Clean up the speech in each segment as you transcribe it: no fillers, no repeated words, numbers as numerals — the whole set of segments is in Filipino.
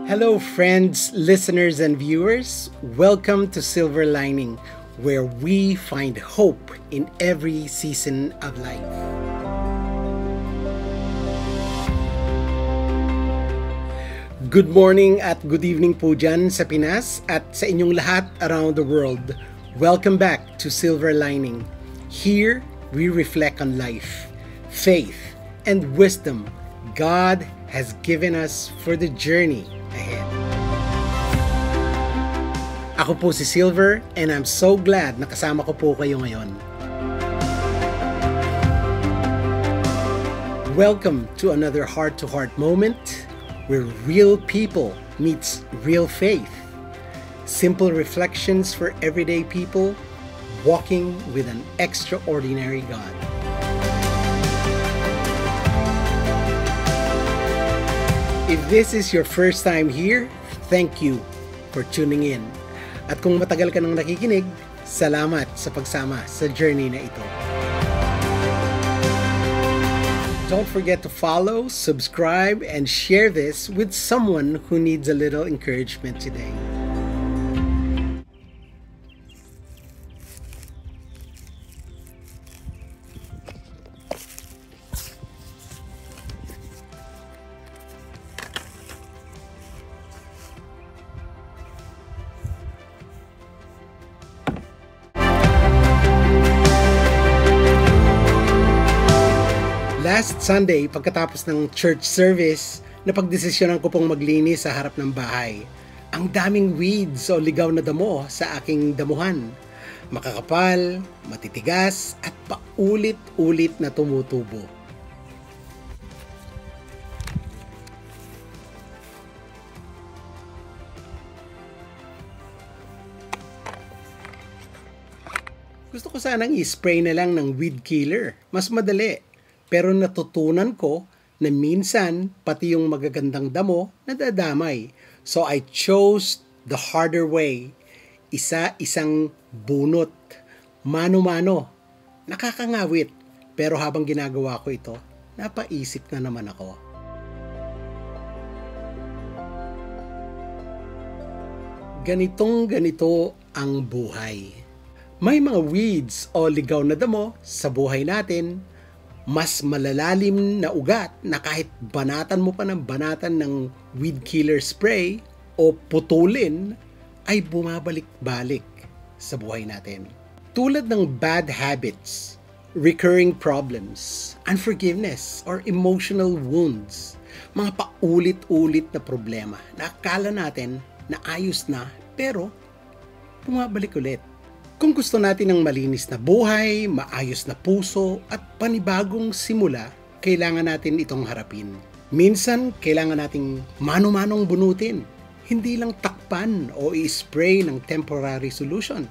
Hello, friends, listeners, and viewers. Welcome to Silver Lining, where we find hope in every season of life. Good morning at good evening po dyan sa Pinas at sa inyong lahat around the world. Welcome back to Silver Lining. Here, we reflect on life, faith, and wisdom God has given us for the journey ahead. Ako po si Silver and I'm so glad na kasama ko po kayo ngayon. Welcome to another heart-to-heart moment where real people meets real faith. Simple reflections for everyday people walking with an extraordinary God. If this is your first time here, thank you for tuning in. At kung matagal ka nang nakikinig, salamat sa pagsama sa journey na ito. Don't forget to follow, subscribe, and share this with someone who needs a little encouragement today. Last Sunday, pagkatapos ng church service, napagdesisyonan ko pong maglinis sa harap ng bahay. Ang daming weeds o ligaw na damo sa aking damuhan. Makakapal, matitigas, at paulit-ulit na tumutubo. Gusto ko sanang i-spray na lang ng weed killer. Mas madali. Pero natutunan ko na minsan pati yung magagandang damo nadadamay. So I chose the harder way. Isa-isang bunot. Mano-mano. Nakakangawit. Pero habang ginagawa ko ito, napaisip na naman ako. Ganito ang buhay. May mga weeds o ligaw na damo sa buhay natin. Mas malalalim na ugat na kahit banatan mo pa ng banatan ng weed killer spray o putulin ay bumabalik-balik sa buhay natin. Tulad ng bad habits, recurring problems, unforgiveness, or emotional wounds, mga paulit-ulit na problema na akala natin na ayos na pero bumabalik ulit. Kung gusto natin ng malinis na buhay, maayos na puso, at panibagong simula, kailangan natin itong harapin. Minsan, kailangan nating mano-manong bunutin. Hindi lang takpan o i-spray ng temporary solution.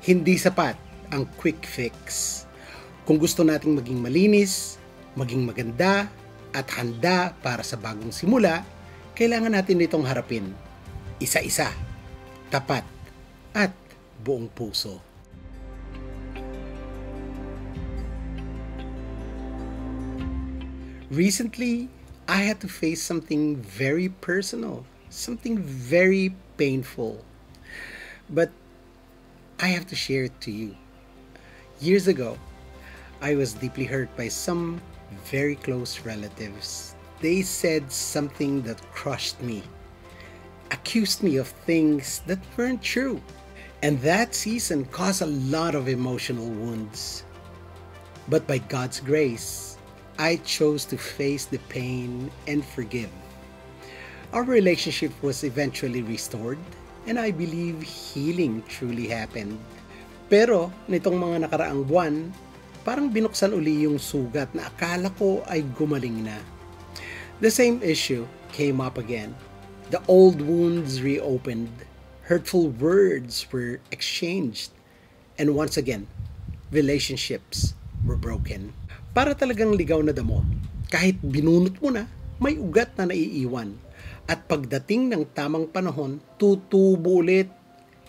Hindi sapat ang quick fix. Kung gusto nating maging malinis, maging maganda, at handa para sa bagong simula, kailangan natin itong harapin. Isa-isa, tapat, at buong puso. Recently, I had to face something very personal, something very painful. But I have to share it to you. Years ago, I was deeply hurt by some very close relatives. They said something that crushed me, accused me of things that weren't true. And that season caused a lot of emotional wounds. But by God's grace, I chose to face the pain and forgive. Our relationship was eventually restored, and I believe healing truly happened. Pero nitong mga nakaraang buwan, parang binuksan uli yung sugat na akala ko ay gumaling na. The same issue came up again. The old wounds reopened. Hurtful words were exchanged, and once again, relationships were broken. Para talagang ligaw na damo, kahit binunot mo na, may ugat na naiiwan. At pagdating ng tamang panahon, tutubo ulit.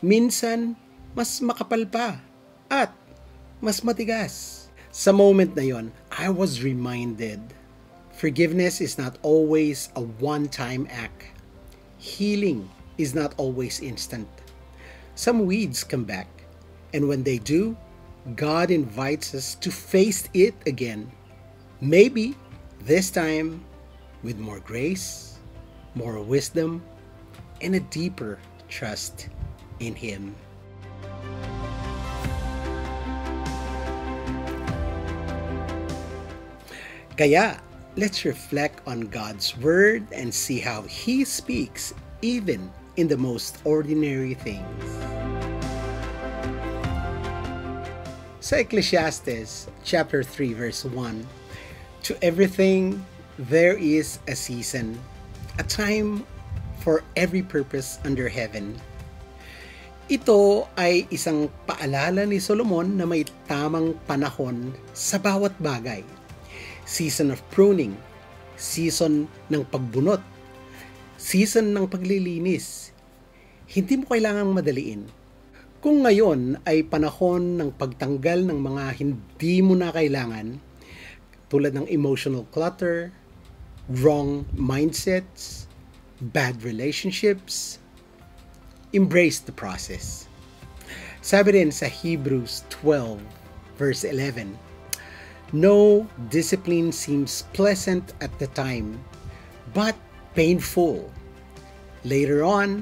Minsan, mas makapal pa, at mas matigas. Sa moment na yon, I was reminded, forgiveness is not always a one-time act. healing is not always instant. Some weeds come back, and when they do, God invites us to face it again. Maybe this time with more grace, more wisdom, and a deeper trust in Him. Kaya, let's reflect on God's Word and see how He speaks even in the most ordinary things. Sa Ecclesiastes chapter 3 verse 1, to everything there is a season, a time for every purpose under heaven. Ito ay isang paalala ni Solomon na may tamang panahon sa bawat bagay. Season of pruning, season ng pagbunot, season ng paglilinis. Hindi mo kailangang madaliin. Kung ngayon ay panahon ng pagtanggal ng mga hindi mo na kailangan, tulad ng emotional clutter, wrong mindsets, bad relationships, embrace the process. Sabi rin sa Hebrews 12 verse 11, no discipline seems pleasant at the time, but painful. Later on,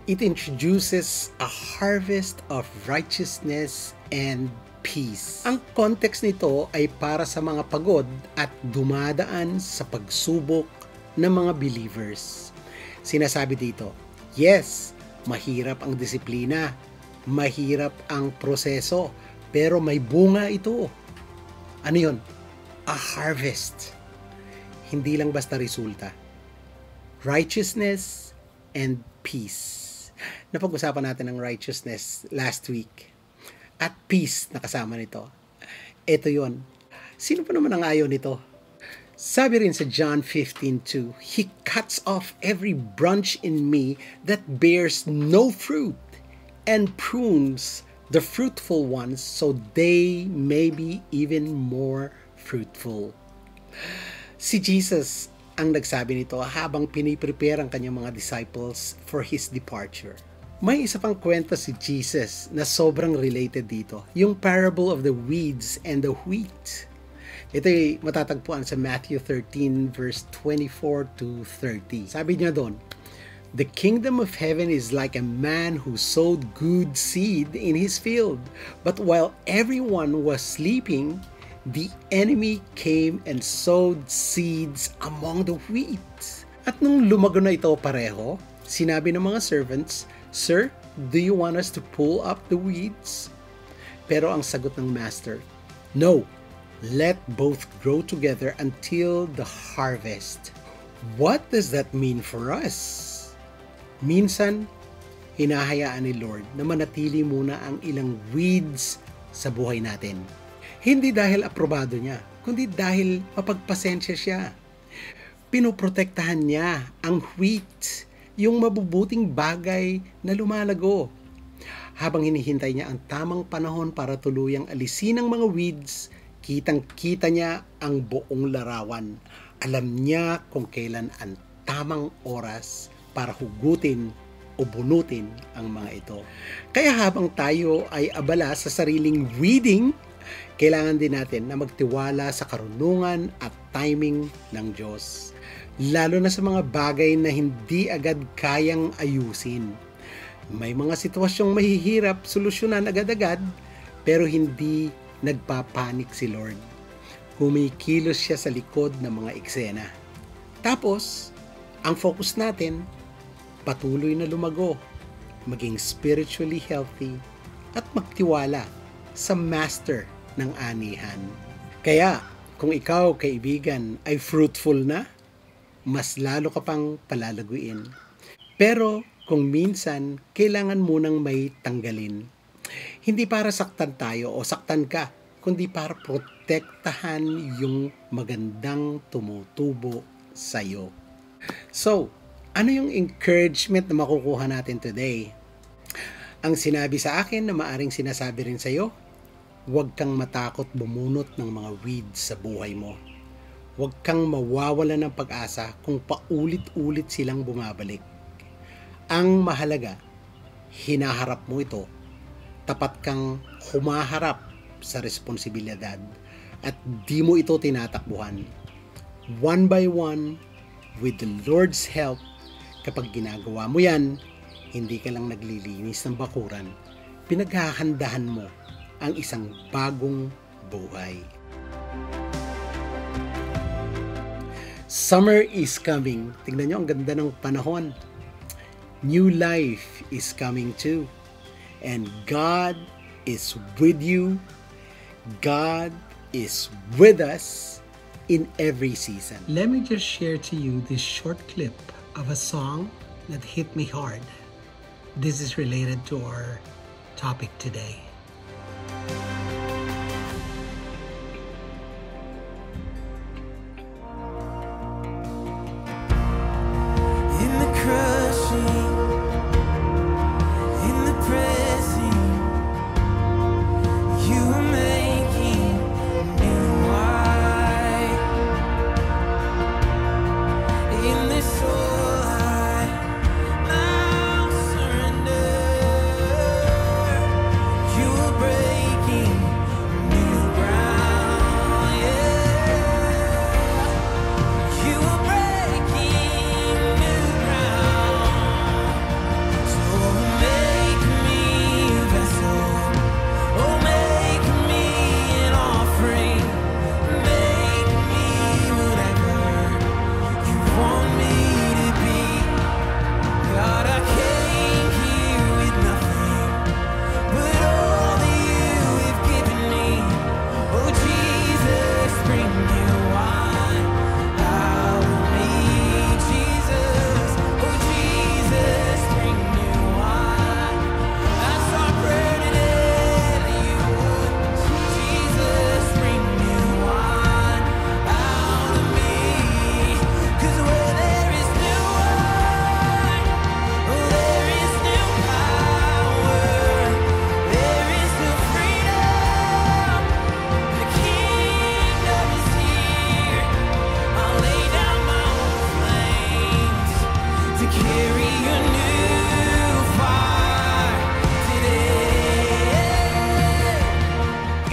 it introduces a harvest of righteousness and peace. Ang context nito ay para sa mga pagod at dumadaan sa pagsubok ng mga believers. Sinasabi dito, yes, mahirap ang disiplina, mahirap ang proseso, pero may bunga ito. Ano yun? A harvest. Hindi lang basta resulta. Righteousness and peace. Napag-usapan natin ang righteousness last week. At peace na kasama nito. Ito yun. Sino pa naman ang ayaw nito? Sabi rin sa John 15:2, He cuts off every branch in me that bears no fruit and prunes the fruitful ones so they may be even more fruitful. Si Jesus ang nagsabi nito habang piniprepare ang kanyang mga disciples for His departure. May isa pang kwento si Jesus na sobrang related dito, yung parable of the weeds and the wheat. Ito'y matatagpuan sa Matthew 13 verse 24 to 30. Sabi niya doon, the kingdom of heaven is like a man who sowed good seed in his field. But while everyone was sleeping, the enemy came and sowed seeds among the wheat. At nung lumago na ito pareho, sinabi ng mga servants, Sir, do you want us to pull up the weeds? Pero ang sagot ng master, no, let both grow together until the harvest. What does that mean for us? Minsan, hinahayaan ni Lord na manatili muna ang ilang weeds sa buhay natin. Hindi dahil aprobado niya, kundi dahil mapagpasensya siya. Pinoprotektahan niya ang wheat, yung mabubuting bagay na lumalago. Habang hinihintay niya ang tamang panahon para tuluyang alisin ang mga weeds, kitang-kita niya ang buong larawan. Alam niya kung kailan ang tamang oras para hugutin o bunutin ang mga ito. Kaya habang tayo ay abala sa sariling weeding, kailangan din natin na magtiwala sa karunungan at timing ng Diyos. Lalo na sa mga bagay na hindi agad kayang ayusin. May mga sitwasyong mahihirap solusyonan agad-agad, pero hindi nagpapanik si Lord. Kumikilos siya sa likod ng mga eksena. Tapos, ang focus natin, patuloy na lumago, maging spiritually healthy, at magtiwala sa master ng anihan. Kaya, kung ikaw, kaibigan, ay fruitful na, mas lalo ka pang palalaguin. Pero, kung minsan, kailangan munang may tanggalin. Hindi para saktan tayo o saktan ka, kundi para protektahan yung magandang tumutubo sa'yo. So, ano yung encouragement na makukuha natin today? Ang sinabi sa akin na maaring sinasabi rin sa'yo, huwag kang matakot bumunot ng mga weeds sa buhay mo. Huwag kang mawawala ng pag-asa kung paulit-ulit silang bumabalik. Ang mahalaga, hinaharap mo ito, tapat kang humaharap sa responsibilidad at di mo ito tinatakbuhan. One by one, with the Lord's help, kapag ginagawa mo yan, hindi ka lang naglilinis ng bakuran, pinaghahandahan mo ang isang bagong buhay. Summer is coming. Tingnan nyo, ang ganda ng panahon. New life is coming too. And God is with you. God is with us in every season. Let me just share to you this short clip of a song that hit me hard. This is related to our topic today.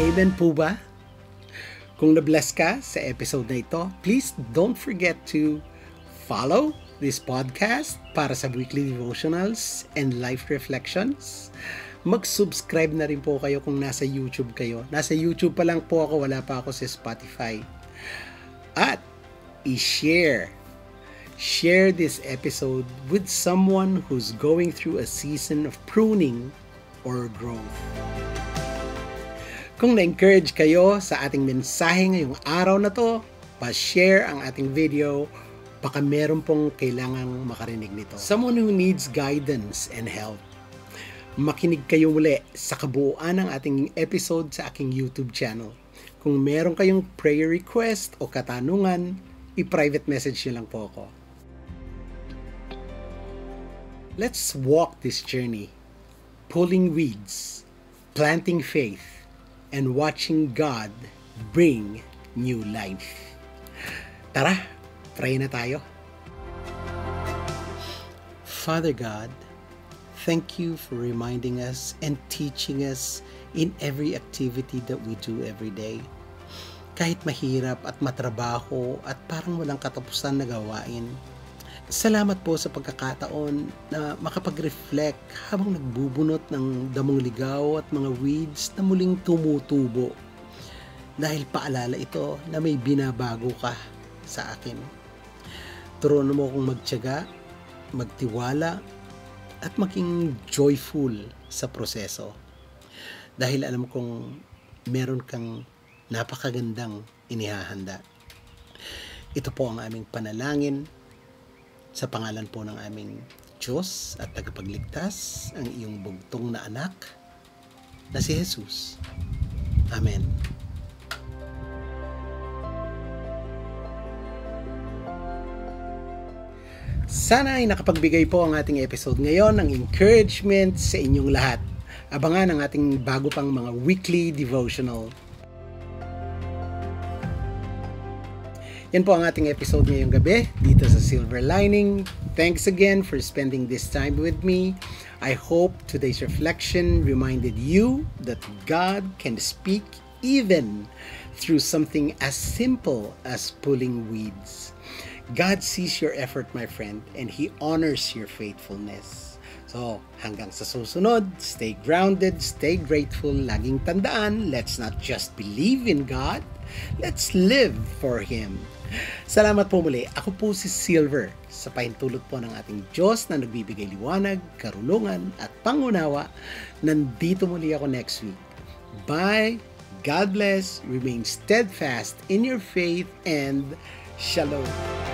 Amen po ba? Kung na-bless ka sa episode na ito, please don't forget to follow this podcast para sa weekly devotionals and life reflections. Mag-subscribe na rin po kayo kung nasa YouTube kayo. Nasa YouTube pa lang po ako, wala pa ako sa Spotify. At i-share this episode with someone who's going through a season of pruning or growth. Kung na-encourage kayo sa ating mensahe ngayong araw na to, pa-share ang ating video, baka meron pong kailangang makarinig nito. Someone who needs guidance and help. Makinig kayo muli sa kabuuan ng ating episode sa aking YouTube channel. Kung meron kayong prayer request o katanungan, i-private message nyo lang po ako. Let's walk this journey, pulling weeds, planting faith, and watching God bring new life. Tara, pray na tayo. Father God, thank you for reminding us and teaching us in every activity that we do every day. Kahit mahirap at matrabaho at parang walang katapusan na gawain, salamat po sa pagkakataon na makapag-reflect habang nagbubunot ng damong ligaw at mga weeds na muling tumutubo. Dahil paalala ito na may binabago ka sa akin. Turuan mo akong magtiyaga, magtiwala, at maging joyful sa proseso. Dahil alam kong meron kang napakagandang inihahanda. Ito po ang aming panalangin. Sa pangalan po ng aming Diyos at tagapagligtas, ang iyong bugtong na anak, na si Jesus. Amen. Sana ay nakapagbigay po ang ating episode ngayon ng encouragement sa inyong lahat. Abangan ang ating bago pang mga weekly devotional. Yan po ang ating episode ngayong gabi dito sa Silver Lining. Thanks again for spending this time with me. I hope today's reflection reminded you that God can speak even through something as simple as pulling weeds. God sees your effort, my friend, and He honors your faithfulness. So, hanggang sa susunod, stay grounded, stay grateful, laging tandaan, let's not just believe in God, let's live for Him. Salamat po muli. Ako po si Silver, sa pahintulot po ng ating Diyos na nagbibigay liwanag, karunungan, at pangunawa. Nandito muli ako next week. Bye! God bless, remain steadfast in your faith, and Shalom.